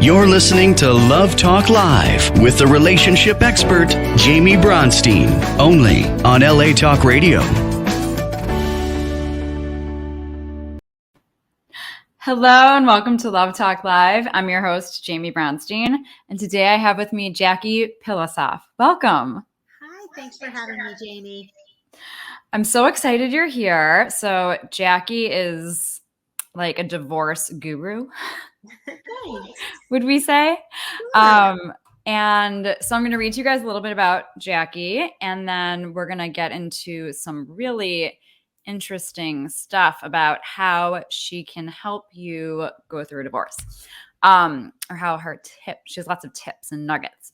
You're listening to Love Talk Live with the relationship expert, Jaime Bronstein, only on LA Talk Radio. Hello and welcome to Love Talk Live. I'm your host, Jaime Bronstein, and today I have with me Jackie Pilossoph. Welcome. Hi, thanks for having me, Jaime. I'm so excited you're here. So Jackie is like a divorce guru, would we say? Sure. And so I'm going to read to you guys a little bit about Jackie, and then we're going to get into some really interesting stuff about how she can help you go through a divorce, or how she has lots of tips and nuggets.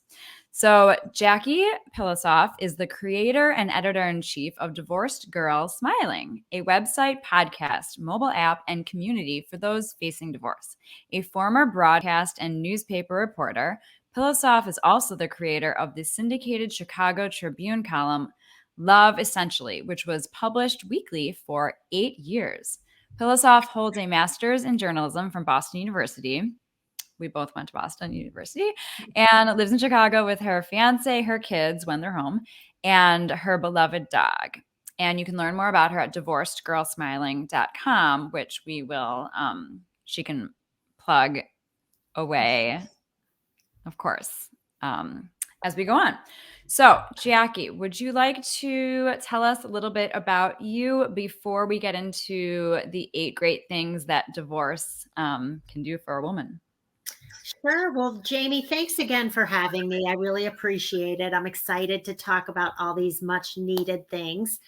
So Jackie Pilossoph is the creator and editor-in-chief of Divorced Girl Smiling, a website, podcast, mobile app, and community for those facing divorce. A former broadcast and newspaper reporter, Pilossoph is also the creator of the syndicated Chicago Tribune column Love Essentially, which was published weekly for 8 years. Pilossoph holds a master's in journalism from Boston University. We both went to Boston University, and lives in Chicago with her fiance, her kids when they're home, and her beloved dog. And you can learn more about her at divorcedgirlsmiling.com, which we will, she can plug away, of course, as we go on. So, Jackie, would you like to tell us a little bit about you before we get into the 8 great things that divorce can do for a woman? Sure. Well, Jaime, thanks again for having me. I really appreciate it. I'm excited to talk about all these much needed things.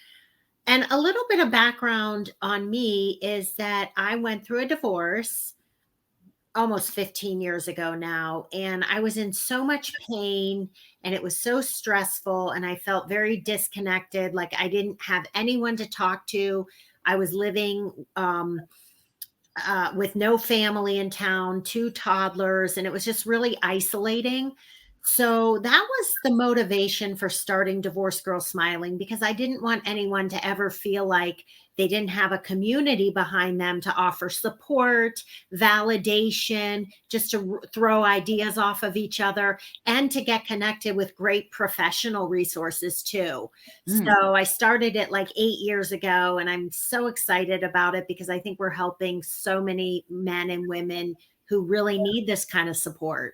And a little bit of background on me is that I went through a divorce almost 15 years ago now, and I was in so much pain and it was so stressful and I felt very disconnected, like I didn't have anyone to talk to. I was living with no family in town, 2 toddlers, and it was just really isolating. So that was the motivation for starting Divorced Girl Smiling, because I didn't want anyone to ever feel like they didn't have a community behind them to offer support, validation, just to throw ideas off of each other, and to get connected with great professional resources too. So I started it like 8 years ago, and I'm so excited about it because I think we're helping so many men and women who really need this kind of support.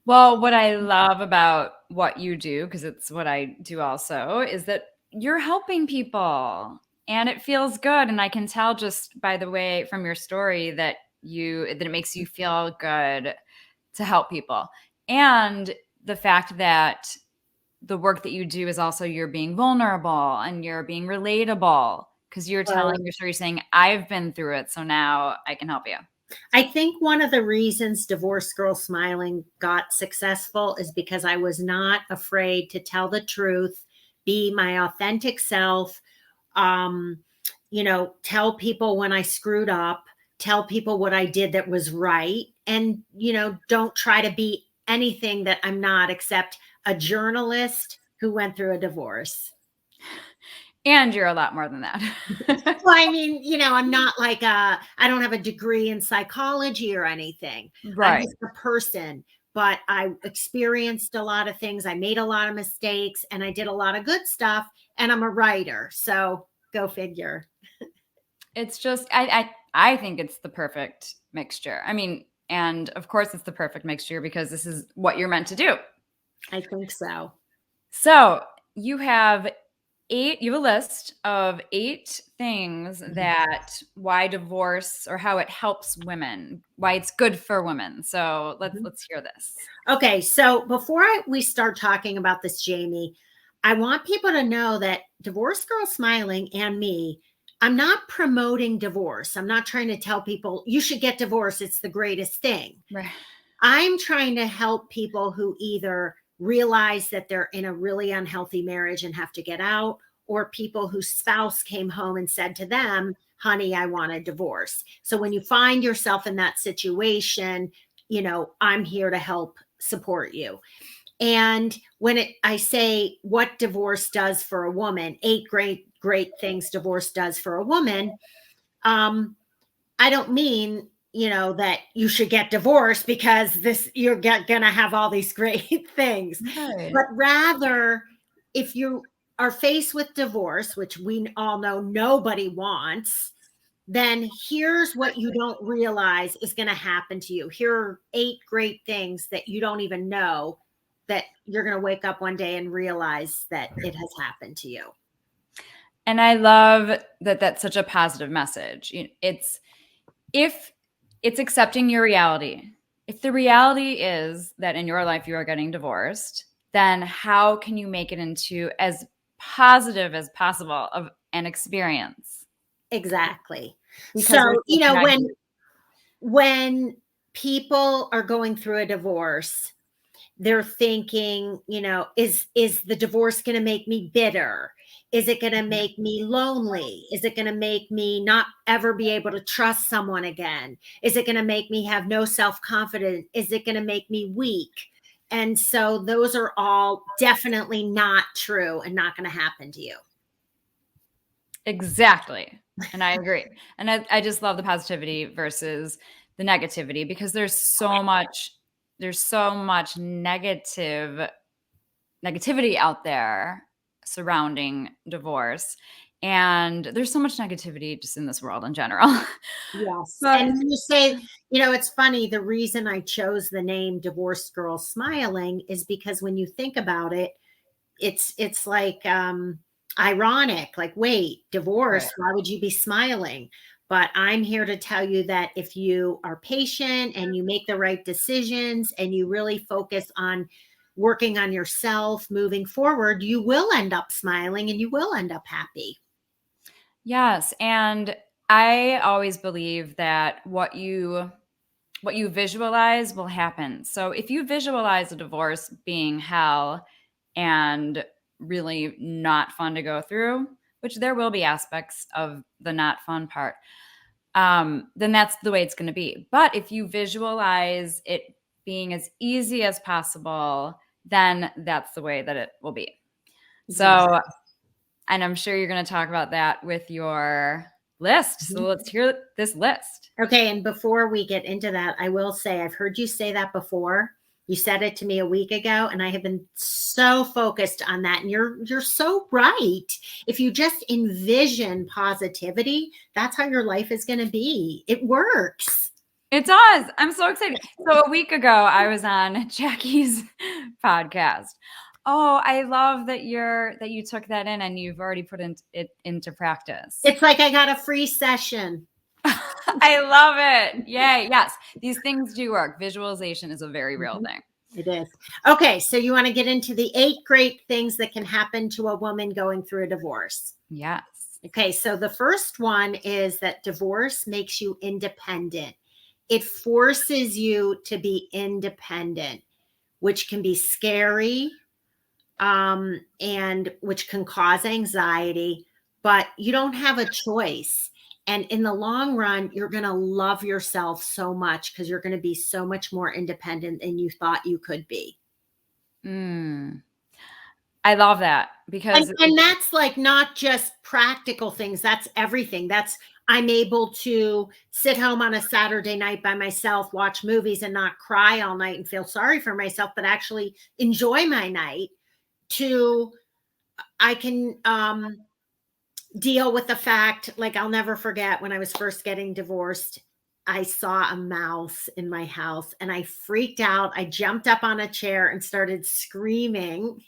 Well, what I love about what you do, because it's what I do also, is that you're helping people and it feels good. And I can tell just by the way from your story that it makes you feel good to help people. And the fact that the work that you do is also you're being vulnerable and you're being relatable because you're telling your story saying, I've been through it, so now I can help you. I think one of the reasons Divorced Girl Smiling got successful is because I was not afraid to tell the truth, be my authentic self, tell people when I screwed up, tell people what I did that was right, and, don't try to be anything that I'm not except a journalist who went through a divorce. And you're a lot more than that. Well, I mean, I'm not like I don't have a degree in psychology or anything. Right. I'm just a person, but I experienced a lot of things. I made a lot of mistakes and I did a lot of good stuff, and I'm a writer. So go figure. It's just, I think it's the perfect mixture. I mean, and of course it's the perfect mixture because this is what you're meant to do. I think so. So you have a list of 8 things that why divorce or how it helps women, why it's good for women. So let's hear this. Okay. So before we start talking about this, Jaime, I want people to know that Divorced Girl Smiling and me, I'm not promoting divorce. I'm not trying to tell people you should get divorced. It's the greatest thing. Right. I'm trying to help people who either realize that they're in a really unhealthy marriage and have to get out, or people whose spouse came home and said to them, honey, I want a divorce. So when you find yourself in that situation, I'm here to help support you. And when I say what divorce does for a woman, 8 great things divorce does for a woman, I don't mean that you should get divorced because you're gonna have all these great things. Right. But rather, if you are faced with divorce, which we all know nobody wants, then here's what you don't realize is going to happen to you. Here are 8 great things that you don't even know that you're going to wake up one day and realize that it has happened to you. And I love that that's such a positive message. It's accepting your reality. If the reality is that in your life you are getting divorced, then how can you make it into as positive as possible of an experience? Exactly. Because So, when people are going through a divorce, they're thinking, is the divorce going to make me bitter? Is it going to make me lonely? Is it going to make me not ever be able to trust someone again? Is it going to make me have no self-confidence? Is it going to make me weak? And so those are all definitely not true and not going to happen to you. Exactly. And I agree. And I just love the positivity versus the negativity, because there's so much negativity out there surrounding divorce. And there's so much negativity just in this world in general. Yes. But And you say, it's funny. The reason I chose the name Divorced Girl Smiling is because when you think about it, it's like ironic, like, wait, divorce, right. why would you be smiling? But I'm here to tell you that if you are patient and you make the right decisions and you really focus on working on yourself moving forward, you will end up smiling and you will end up happy. Yes. And I always believe that what you visualize will happen. So if you visualize a divorce being hell and really not fun to go through, which there will be aspects of the not fun part, then that's the way it's going to be. But if you visualize it being as easy as possible, then that's the way that it will be. So, and I'm sure you're going to talk about that with your list. So let's hear this list. Okay. And before we get into that, I will say I've heard you say that before. You said it to me a week ago, and I have been so focused on that. And you're so right. If you just envision positivity, that's how your life is going to be. It works. It does. I'm so excited. So a week ago, I was on Jackie's podcast. Oh, I love that you took that in and you've already put it into practice. It's like I got a free session. I love it. Yay. Yes. These things do work. Visualization is a very real thing. It is. Okay. So you want to get into the 8 great things that can happen to a woman going through a divorce. Yes. Okay. So the first one is that divorce makes you independent. It forces you to be independent, which can be scary, and which can cause anxiety, but you don't have a choice. And in the long run, you're going to love yourself so much because you're going to be so much more independent than you thought you could be. I love that, because and that's like not just practical things. That's everything. I'm able to sit home on a Saturday night by myself, watch movies and not cry all night and feel sorry for myself, but actually enjoy my night. I can deal with the fact, like, I'll never forget when I was first getting divorced, I saw a mouse in my house and I freaked out. I jumped up on a chair and started screaming.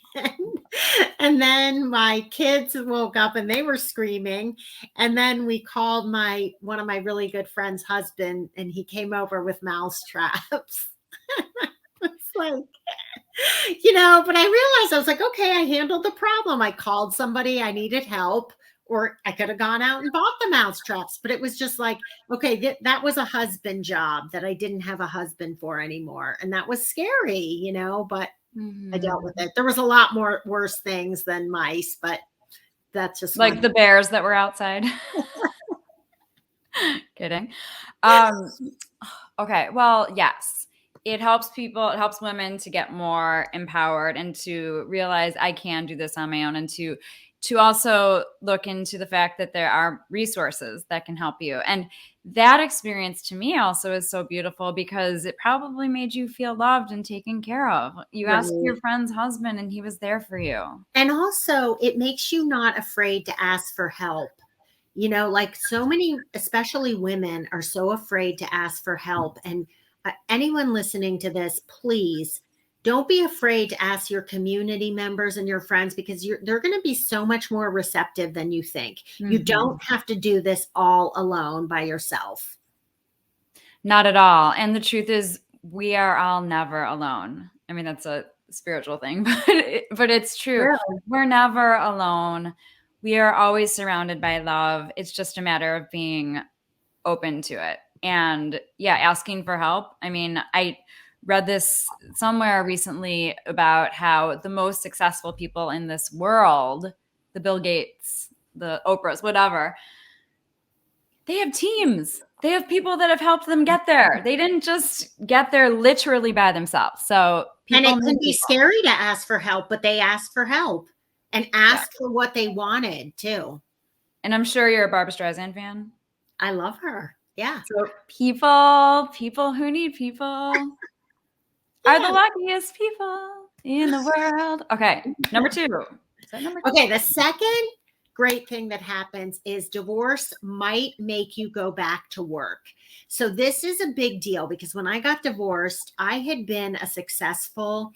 And then my kids woke up and they were screaming. And then we called one of my really good friends' husband, and he came over with mouse traps. It's like, but I realized, I was like, okay, I handled the problem. I called somebody, I needed help, or I could have gone out and bought the mouse traps. But it was just like, okay, that was a husband job that I didn't have a husband for anymore. And that was scary, but I dealt with it. There was a lot more worse things than mice, but that's just like the bears that were outside. Kidding. Okay. Well, yes. It helps women to get more empowered and to realize I can do this on my own, and to to also look into the fact that there are resources that can help you. And that experience to me also is so beautiful because it probably made you feel loved and taken care of. You asked your Right. friend's husband and he was there for you. And also, it makes you not afraid to ask for help. Like so many, especially women, are so afraid to ask for help. And anyone listening to this, please don't be afraid to ask your community members and your friends because they're going to be so much more receptive than you think. You don't have to do this all alone by yourself. Not at all. And the truth is, we are all never alone. I mean, that's a spiritual thing, but it's true. Really? We're never alone. We are always surrounded by love. It's just a matter of being open to it. And yeah, asking for help. I mean, I read this somewhere recently about how the most successful people in this world, the Bill Gates, the Oprahs, whatever, they have teams. They have people that have helped them get there. They didn't just get there literally by themselves. So And people it can need be people. scary to ask for help, but they asked for help and asked for what they wanted too. And I'm sure you're a Barbra Streisand fan. I love her. Yeah. So people who need people are the luckiest people in the world. Okay, number 2. Is that number 2? Okay, the second great thing that happens is divorce might make you go back to work. So this is a big deal because when I got divorced, I had been a successful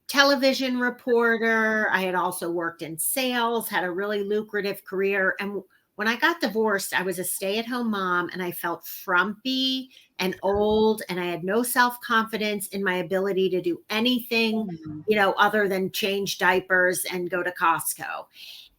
television reporter. I had also worked in sales, had a really lucrative career. And when I got divorced, I was a stay-at-home mom and I felt frumpy and old and I had no self-confidence in my ability to do anything, other than change diapers and go to Costco.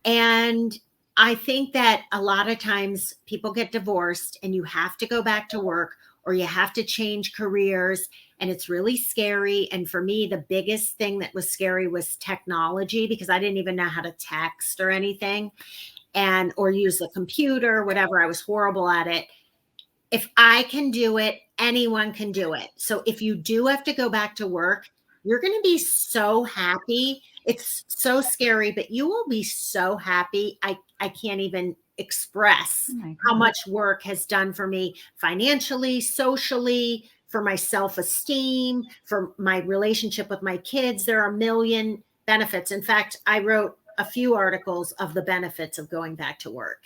And I think that a lot of times people get divorced and you have to go back to work or you have to change careers and it's really scary. And for me, the biggest thing that was scary was technology because I didn't even know how to text or anything or use the computer, whatever. I was horrible at it. If I can do it, anyone can do it. So if you do have to go back to work, you're going to be so happy. It's so scary, but you will be so happy. I can't even express how much work has done for me financially, socially, for my self-esteem, for my relationship with my kids. There are a million benefits. In fact, I wrote a few articles of the benefits of going back to work.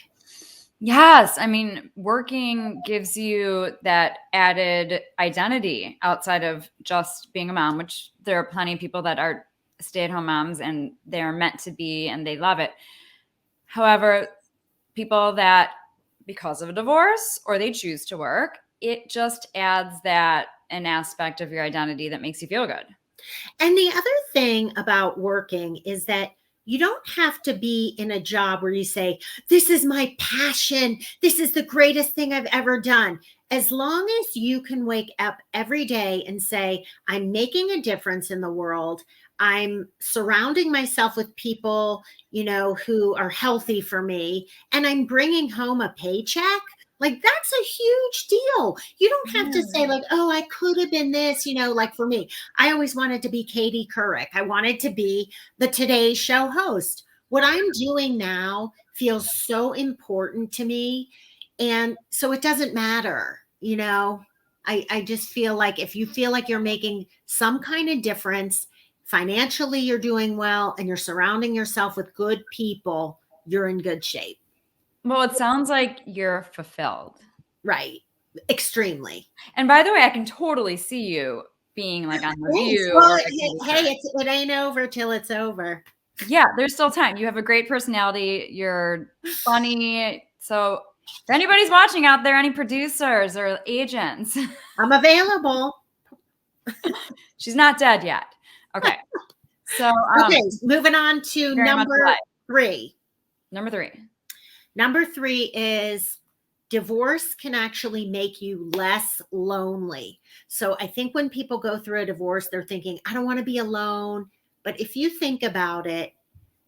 Yes. I mean, working gives you that added identity outside of just being a mom, which there are plenty of people that are stay-at-home moms and they're meant to be and they love it. However, people that because of a divorce or they choose to work, it just adds an aspect of your identity that makes you feel good. And the other thing about working is that you don't have to be in a job where you say, this is my passion. This is the greatest thing I've ever done. As long as you can wake up every day and say, I'm making a difference in the world. I'm surrounding myself with people, who are healthy for me, and I'm bringing home a paycheck. Like that's a huge deal. You don't have to say like, oh, I could have been this, like for me, I always wanted to be Katie Couric. I wanted to be the Today Show host. What I'm doing now feels so important to me. And so it doesn't matter, I just feel like if you feel like you're making some kind of difference, financially, you're doing well and you're surrounding yourself with good people, you're in good shape. Well, it sounds like you're fulfilled. Right. Extremely. And by the way, I can totally see you being like on The View. Well, hey, it ain't over till it's over. Yeah, there's still time. You have a great personality. You're funny. So if anybody's watching out there, any producers or agents, I'm available. She's not dead yet. Okay. So okay, moving on to number 3. Number 3 is divorce can actually make you less lonely. So I think when people go through a divorce, they're thinking, I don't want to be alone. But if you think about it,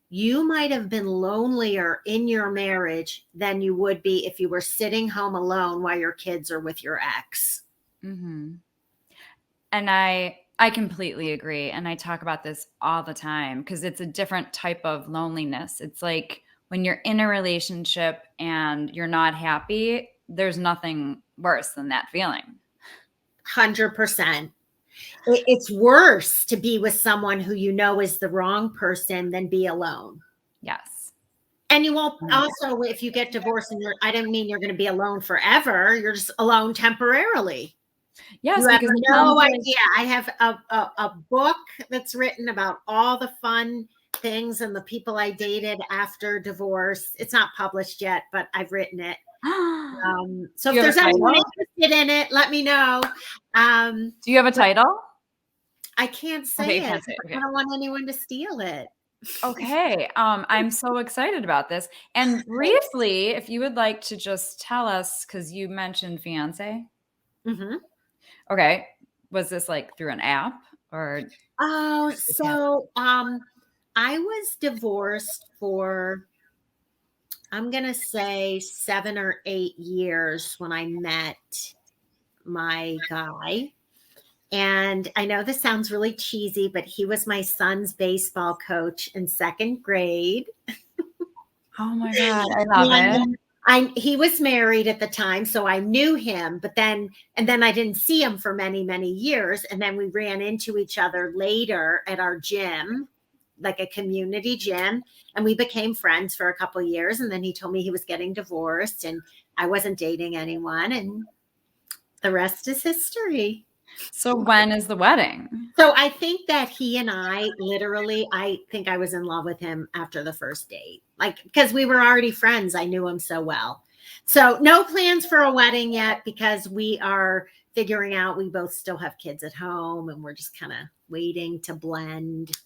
you might have been lonelier in your marriage than you would be if you were sitting home alone while your kids are with your ex. Mm-hmm. And I I completely agree. And I talk about this all the time because it's a different type of loneliness. It's like when you're in a relationship and you're not happy, there's nothing worse than that feeling. 100%. It's worse to be with someone who you know is the wrong person than be alone. Yes. And you won't also, if you get divorced and I don't mean you're going to be alone forever. You're just alone temporarily. Yes, You have because it sounds no like idea. I have a book that's written about all the fun things and the people I dated after divorce. It's not published yet, but I've written it. So Do if you have there's a anyone title? interested in it, let me know. Do you have a title? I can't say Okay, you it. can't say it. I Okay. don't want anyone to steal it. Okay. I'm so excited about this. And briefly, if you would like to just tell us, because you mentioned fiance. Mm-hmm. Okay. Was this like through an app or Oh, just happened? so I was divorced for, I'm gonna say 7 or 8 years when I met my guy. And I know this sounds really cheesy, but he was my son's baseball coach in second grade. Oh my God, I love it. And he was married at the time, so I knew him, but then I didn't see him for many, many years. And then we ran into each other later at our gym, like a community gym, and we became friends for a couple of years. And then he told me he was getting divorced and I wasn't dating anyone, and the rest is history. So when is the wedding? So I think that he and I literally, I think I was in love with him after the first date, like, because we were already friends. I knew him so well. So no plans for a wedding yet because we are figuring out, we both still have kids at home and we're just kind of waiting to blend,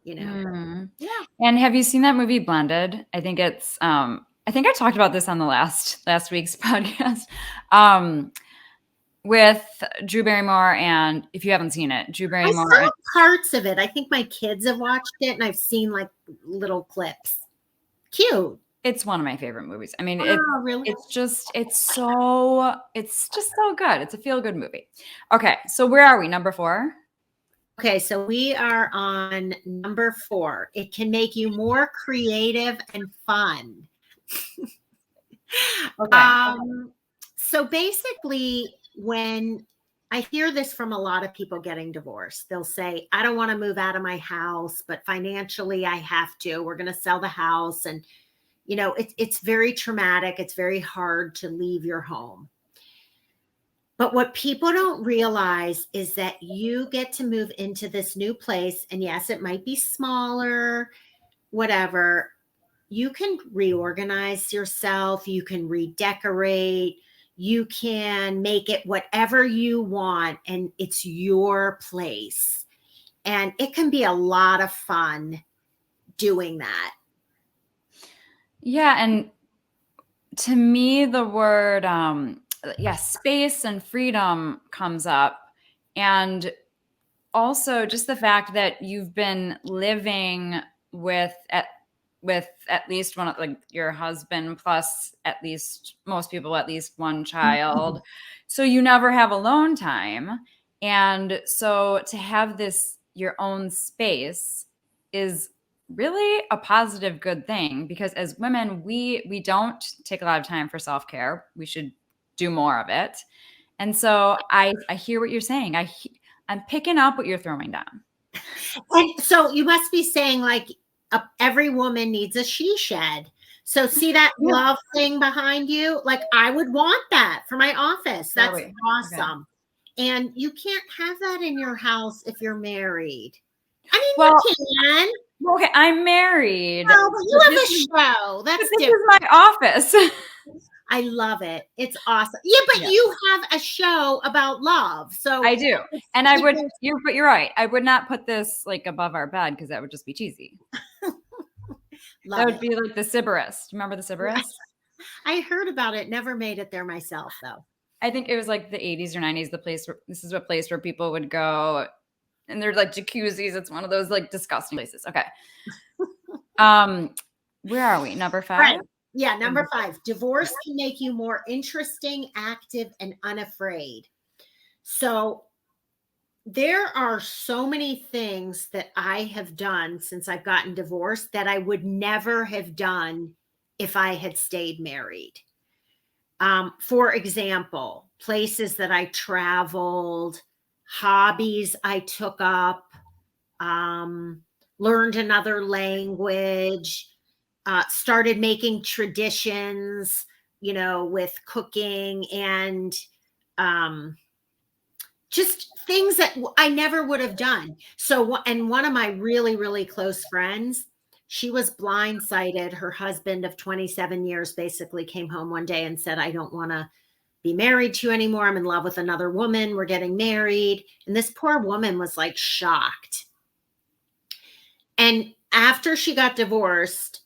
you know. Mm. Yeah. And have you seen that movie Blended? I think it's I think I talked about this on the last week's podcast. With Drew Barrymore, and if you haven't seen it, Drew I Barrymore. saw parts of it. I think my kids have watched it and I've seen like little clips. Cute. It's one of my favorite movies. I mean, Oh, really? it's just so good. It's a feel good movie. Okay, so where are we? Number 4. Okay, so we are on number 4. It can make you more creative and fun. Okay. So basically, when I hear this from a lot of people getting divorced, they'll say, I don't want to move out of my house, but financially I have to. We're going to sell the house. And, you know, it's very traumatic. It's very hard to leave your home. But what people don't realize is that you get to move into this new place. And yes, it might be smaller, whatever. You can reorganize yourself. You can redecorate. You can make it whatever you want. And it's your place. And it can be a lot of fun doing that. Yeah, and to me the word space and freedom comes up, and also just the fact that you've been living with at least one, like your husband plus at least most people at least one child, so you never have alone time. And so to have this your own space is really a positive good thing, because as women we don't take a lot of time for self-care. We should do more of it. And so I hear what you're saying. I'm picking up what you're throwing down. And so you must be saying like every woman needs a she shed. So see that love thing behind you? Like I would want that for my office. That's awesome. Okay. And you can't have that in your house if you're married. I mean, well, you can. Okay, I'm married. No, but you have a show. That's this is my office. I love it. It's awesome. Yeah, but you have a show about love. So I do. And I would, but you're right. I would not put this like above our bed because that would just be cheesy. That would be like the Sybarist. Remember the Sybarist? I heard about it. Never made it there myself, though. I think it was like the 80s or 90s. This is a place where people would go, and there's like jacuzzis. It's one of those like disgusting places. Okay. Where are we? Number 5? Right. Yeah, number 5. Divorce can make you more interesting, active, and unafraid. So There are so many things that I have done since I've gotten divorced that I would never have done if I had stayed married. For example, places that I traveled, hobbies I took up, um, learned another language, started making traditions, with cooking and um, just things that I never would have done. So, and one of my really, really close friends, she was blindsided. Her husband of 27 years basically came home one day and said, I don't want to be married to you anymore. I'm in love with another woman. We're getting married. And this poor woman was like shocked. And after she got divorced,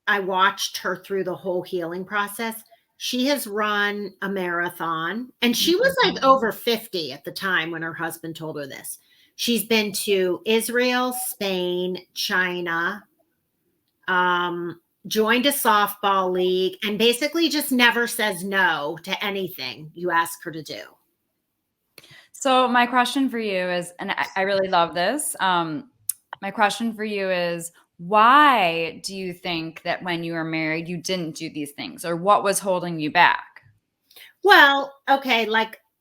I watched her through the whole healing process. She has run a marathon, and she was like over 50 at the time when her husband told her this. She's been to Israel, Spain, China, joined a softball league, and basically just never says no to anything you ask her to do. So my question for you is, and I really love this. My question for you is, why do you think that when you were married, you didn't do these things, or what was holding you back? Well, okay,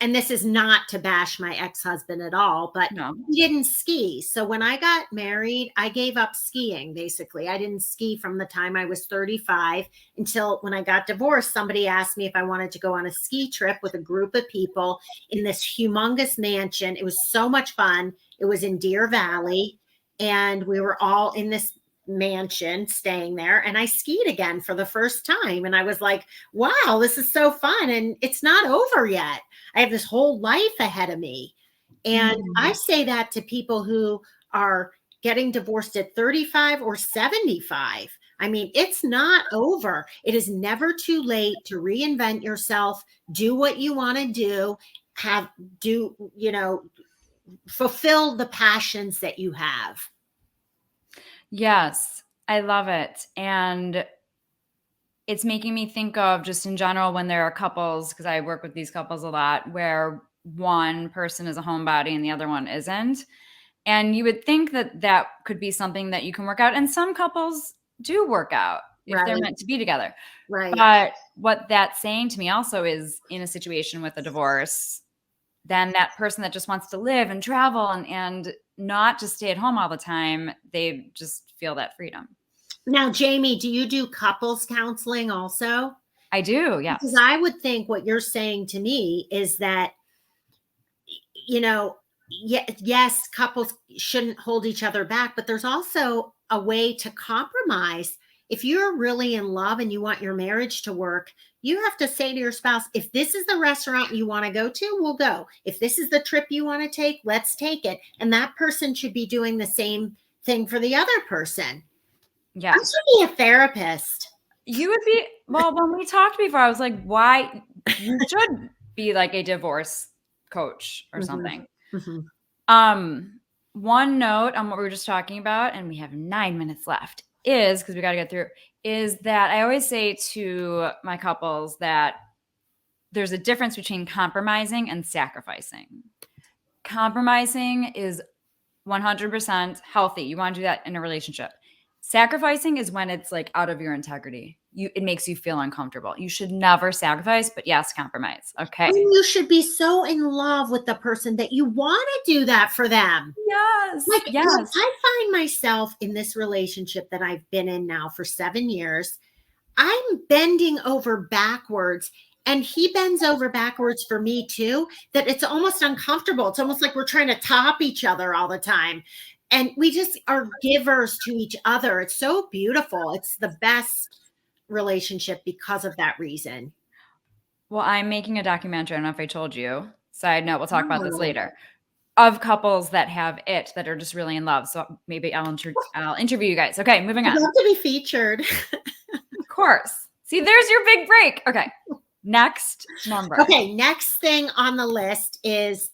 and this is not to bash my ex-husband at all, but No. he didn't ski. So when I got married, I gave up skiing, basically. I didn't ski from the time I was 35 until when I got divorced. Somebody asked me if I wanted to go on a ski trip with a group of people in this humongous mansion. It was so much fun. It was in Deer Valley, and we were all in this mansion staying there, and I skied again for the first time, and I was like, wow, this is so fun, and it's not over yet. I have this whole life ahead of me. And I say that to people who are getting divorced at 35 or 75. I mean, it's not over. It is never too late to reinvent yourself, do what you want to do, fulfill the passions that you have. Yes, I love it. And it's making me think of just in general when there are couples, because I work with these couples a lot, where one person is a homebody and the other one isn't. And you would think that that could be something that you can work out. And some couples do work out if they're meant to be together. Right. But what that's saying to me also is, in a situation with a divorce, then that person that just wants to live and travel and not just stay at home all the time, they just feel that freedom. Now, Jamie, do you do couples counseling also? I do, yes. Because I would think what you're saying to me is that, yes, couples shouldn't hold each other back, but there's also a way to compromise. If you're really in love and you want your marriage to work, you have to say to your spouse, if this is the restaurant you want to go to, we'll go. If this is the trip you want to take, let's take it. And that person should be doing the same thing for the other person. Yeah. I should be a therapist. You would be, well, when we talked before, I was like, why? You should be like a divorce coach or something. One note on what we were just talking about, and we have 9 minutes left, is, because we got to get through, is that I always say to my couples that there's a difference between compromising and sacrificing. Compromising is 100% healthy. You want to do that in a relationship. Sacrificing is when it's like out of your integrity. It makes you feel uncomfortable. You should never sacrifice, but yes, compromise. Okay. And you should be so in love with the person that you want to do that for them. Yes. Yes. I find myself in this relationship that I've been in now for 7 years. I'm bending over backwards, and he bends over backwards for me too, that it's almost uncomfortable. It's almost like we're trying to top each other all the time. And we just are givers to each other. It's so beautiful. It's the best relationship because of that reason. Well, I'm making a documentary. I don't know if I told you. Side note, we'll talk about this later. Of couples that have it, that are just really in love. So maybe I'll interview you guys. Okay, moving on. I'd love to be featured. Of course. See, there's your big break. Okay, next number. Okay, next thing on the list is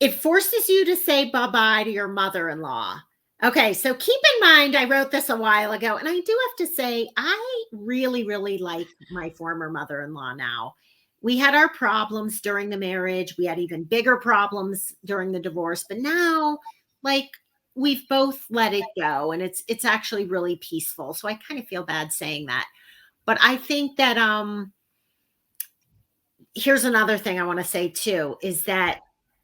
it forces you to say bye-bye to your mother-in-law. Okay, so keep in mind, I wrote this a while ago, and I do have to say, I really, really like my former mother-in-law now. we had our problems during the marriage. We had even bigger problems during the divorce, but now like we've both let it go and it's actually really peaceful. So I kind of feel bad saying that. But I think that here's another thing I want to say too is that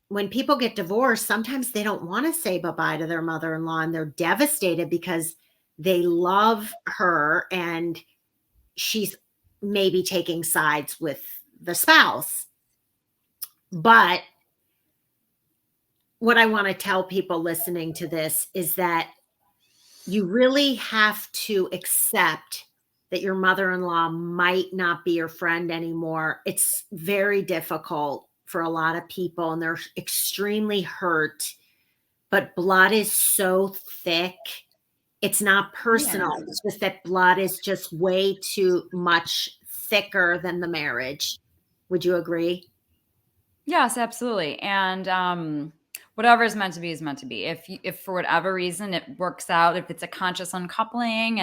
when people get divorced, sometimes they don't want to say bye-bye to their mother-in-law and they're devastated because they love her and she's maybe taking sides with the spouse. But what I want to tell people listening to this is that you really have to accept that your mother-in-law might not be your friend anymore. It's very difficult for a lot of people and they're extremely hurt, but blood is so thick. It's not personal. Yeah. It's just that blood is just way too much thicker than the marriage. Would you agree? Yes, absolutely. And whatever is meant to be is meant to be. If for whatever reason it works out, if it's a conscious uncoupling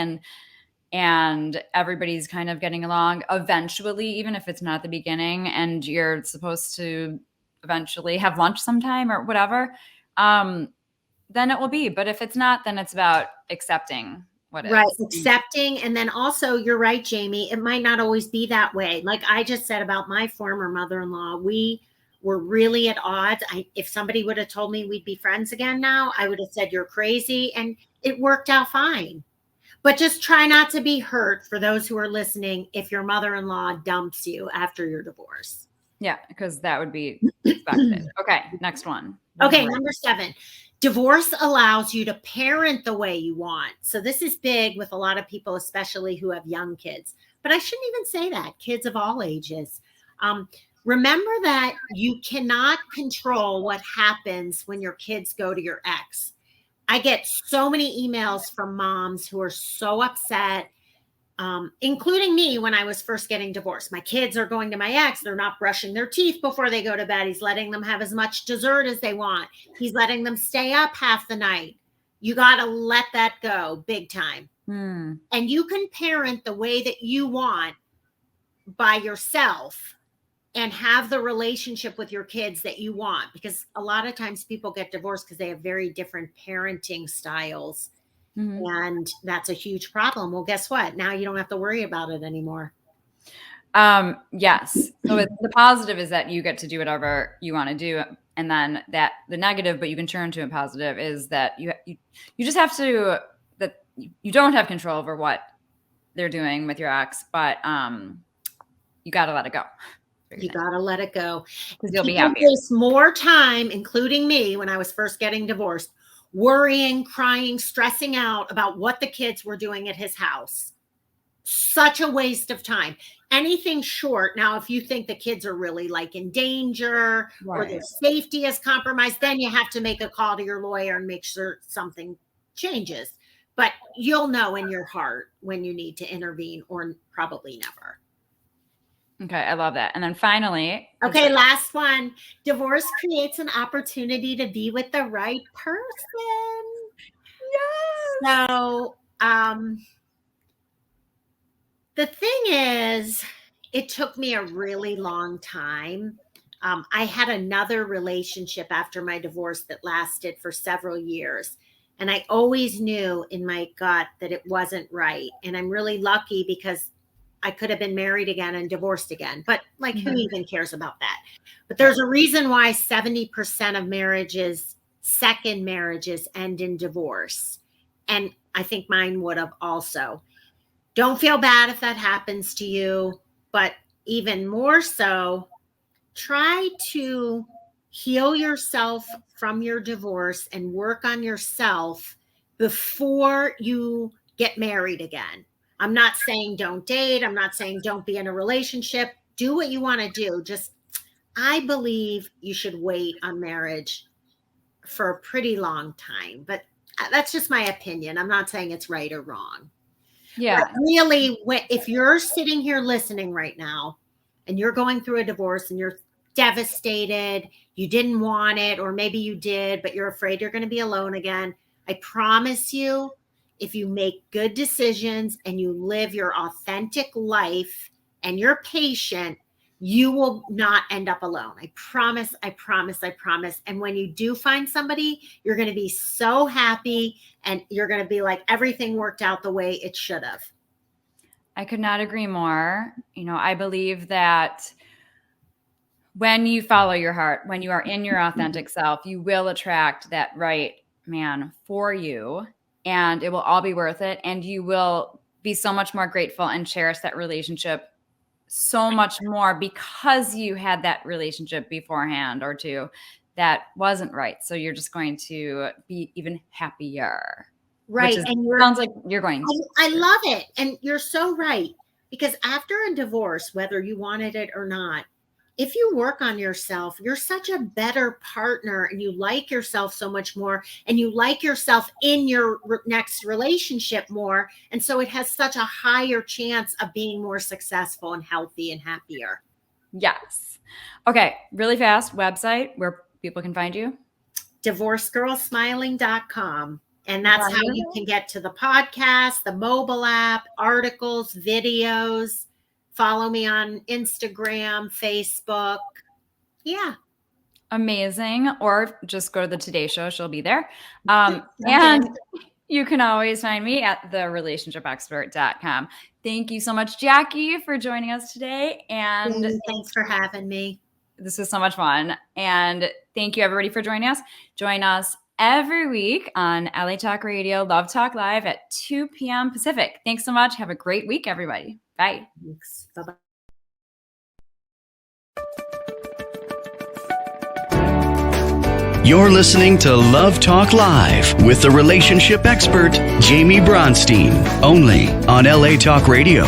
and everybody's kind of getting along eventually, even if it's not at the beginning, and you're supposed to eventually have lunch sometime or whatever, then it will be. But if it's not, then it's about accepting what Right. is. Accepting. And then also, you're right, Jamie, it might not always be that way. Like I just said about my former mother-in-law, we were really at odds. If somebody would have told me we'd be friends again now, I would have said, you're crazy. And it worked out fine. But just try not to be hurt, for those who are listening, if your mother-in-law dumps you after your divorce. Yeah, because that would be expected. Okay, next one. Okay, number 7. Divorce allows you to parent the way you want. So this is big with a lot of people, especially who have young kids. But I shouldn't even say that. Kids of all ages. Remember that you cannot control what happens when your kids go to your ex. I get so many emails from moms who are so upset, including me when I was first getting divorced. My kids are going to my ex. They're not brushing their teeth before they go to bed. He's letting them have as much dessert as they want. He's letting them stay up half the night. You got to let that go big time. And you can parent the way that you want by yourself and have the relationship with your kids that you want, because a lot of times people get divorced because they have very different parenting styles. And that's a huge problem. Well, guess what? Now you don't have to worry about it anymore. Yes. So the positive is that you get to do whatever you want to do. And then that the negative, but you can turn to a positive, is that you just have to, that you don't have control over what they're doing with your ex, but you got to let it go. You got to let it go. Because you'll be People happy. waste more time, including me when I was first getting divorced, worrying, crying, stressing out about what the kids were doing at his house. Such a waste of time. Anything short. Now, if you think the kids are really like in danger or their safety is compromised, then you have to make a call to your lawyer and make sure something changes. But you'll know in your heart when you need to intervene, or probably never. Okay, I love that. And then finally. Okay, last one. Divorce creates an opportunity to be with the right person. Yes. So, the thing is, it took me a really long time. I had another relationship after my divorce that lasted for several years. And I always knew in my gut that it wasn't right. And I'm really lucky because I could have been married again and divorced again. But like, who even cares about that? But there's a reason why 70% of marriages, second marriages, end in divorce. And I think mine would have also. Don't feel bad if that happens to you. But even more so, try to heal yourself from your divorce and work on yourself before you get married again. I'm not saying don't date. I'm not saying don't be in a relationship. Do what you want to do. Just, I believe you should wait on marriage for a pretty long time. But that's just my opinion. I'm not saying it's right or wrong. Yeah. But really, if you're sitting here listening right now and you're going through a divorce and you're devastated, you didn't want it, or maybe you did, but you're afraid you're going to be alone again, I promise you, if you make good decisions and you live your authentic life and you're patient, you will not end up alone. I promise, I promise, I promise. And when you do find somebody, you're going to be so happy and you're going to be like, everything worked out the way it should have. I could not agree more. I believe that when you follow your heart, when you are in your authentic self, you will attract that right man for you, and it will all be worth it. And you will be so much more grateful and cherish that relationship so much more because you had that relationship beforehand or two that wasn't right. So you're just going to be even happier. Right. And sounds like you're going to. I love it. And you're so right. Because after a divorce, whether you wanted it or not, if you work on yourself, you're such a better partner and you like yourself so much more and you like yourself in your next relationship more. And so it has such a higher chance of being more successful and healthy and happier. Yes. Okay. Really fast website where people can find you. divorcegirlsmiling.com. And that's how you can get to the podcast, the mobile app, articles, videos. Follow me on Instagram, Facebook. Yeah. Amazing. Or just go to the Today Show. She'll be there. And you can always find me at therelationshipexpert.com. Thank you so much, Jackie, for joining us today. And thanks for having me. This was so much fun. And thank you, everybody, for joining us. Join us every week on LA Talk Radio, Love Talk Live at 2 p.m. Pacific. Thanks so much. Have a great week, everybody. Bye. Thanks. Bye-bye. You're listening to Love Talk Live with the relationship expert, Jaime Bronstein, only on LA Talk Radio.